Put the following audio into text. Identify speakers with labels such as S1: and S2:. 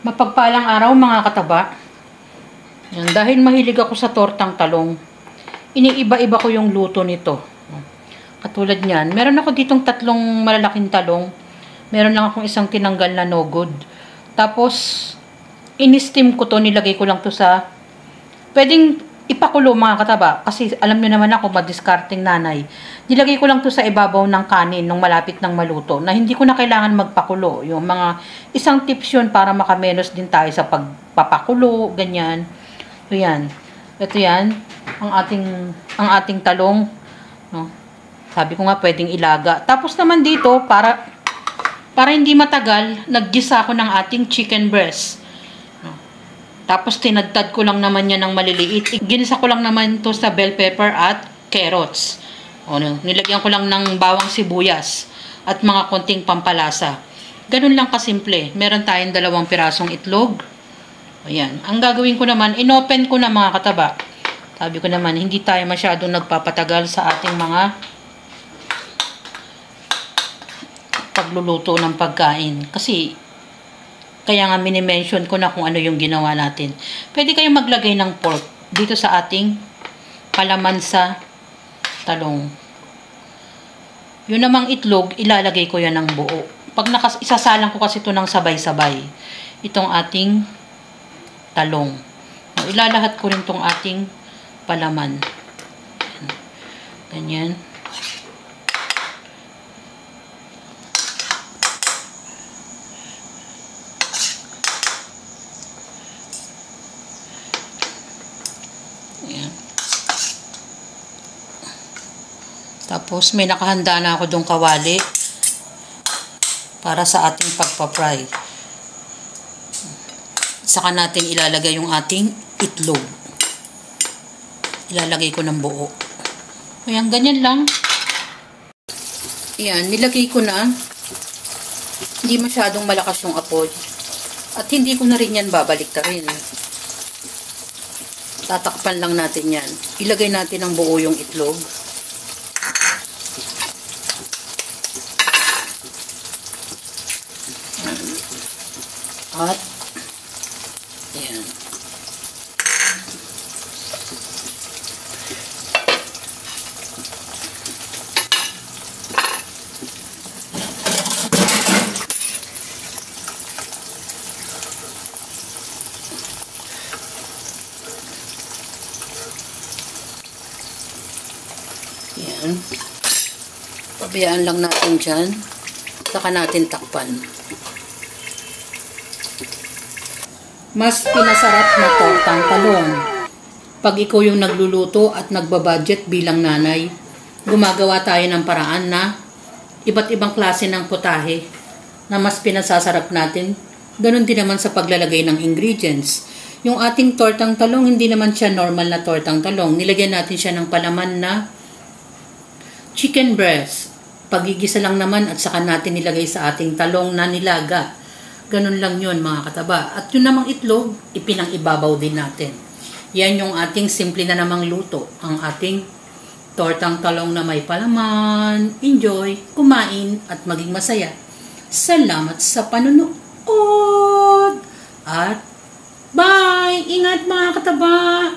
S1: Mapagpalang araw mga kataba. Yan, dahil mahilig ako sa tortang talong, iniiba-iba ko yung luto nito. Katulad niyan, meron ako ditong 3 malalaking talong. Meron lang akong isang tinanggal na no good. Tapos, in-steam ko to, nilagay ko lang to sa, pwedeng ipakulo mga kataba, kasi alam nyo naman ako, madiskarting nanay. Nilagay ko lang to sa ibabaw ng kanin nung malapit ng maluto, na hindi ko na kailangan magpakulo. Yung mga isang tips yun para makamenos din tayo sa pagpapakulo, ganyan. So yan. Ito yan, ang ating talong, no? Sabi ko nga pwedeng ilaga. Tapos naman dito, para hindi matagal, naggisa ako ng ating chicken breast. Tapos tinadtad ko lang naman yan ng maliliit. Ginisa ko lang naman to sa bell pepper at carrots. Nilagyan ko lang ng bawang sibuyas at mga konting pampalasa. Ganun lang kasimple. Meron tayong 2 pirasong itlog. Ayan. Ang gagawin ko naman, inopen ko na mga kataba. Sabi ko naman, hindi tayo masyadong nagpapatagal sa ating mga pagluluto ng pagkain. Kasi kaya nga mini-mention ko na kung ano yung ginawa natin. Pwede kayong maglagay ng pork dito sa ating palaman sa talong. Yun namang itlog, ilalagay ko yan ng buo. Pag isasalang ko kasi ito ng sabay-sabay, itong ating talong. Ilalahat ko rin itong ating palaman. Ganyan. Ayan. Tapos may nakahanda na ako dong kawali para sa ating pagpa-fry. Saka natin ilalagay yung ating itlog. Ilalagay ko ng buo. Ayan, ganyan lang. Ayan, nilagay ko na. Hindi masyadong malakas yung apoy. At hindi ko na rin yan babalik ta rin. Tatakpan lang natin yan. Ilagay natin ng buo yung itlog. At ayan. Ayan. Pabayaan lang natin dyan. Saka natin takpan. Mas pinasarap na tortang talong. Pag ikaw yung nagluluto at nagbabudget bilang nanay, gumagawa tayo ng paraan na iba't ibang klase ng putahe na mas pinasasarap natin. Ganon din naman sa paglalagay ng ingredients. Yung ating tortang talong, hindi naman siya normal na tortang talong. Nilagyan natin siya ng palaman na chicken breast. Pagigisa lang naman at saka natin nilagay sa ating talong na nilaga. Ganun lang yun mga kataba. At yun namang itlog, ipinang-ibabaw din natin. Yan yung ating simple na namang luto. Ang ating tortang talong na may palaman. Enjoy, kumain, at maging masaya. Salamat sa panunood! At bye! Ingat mga kataba!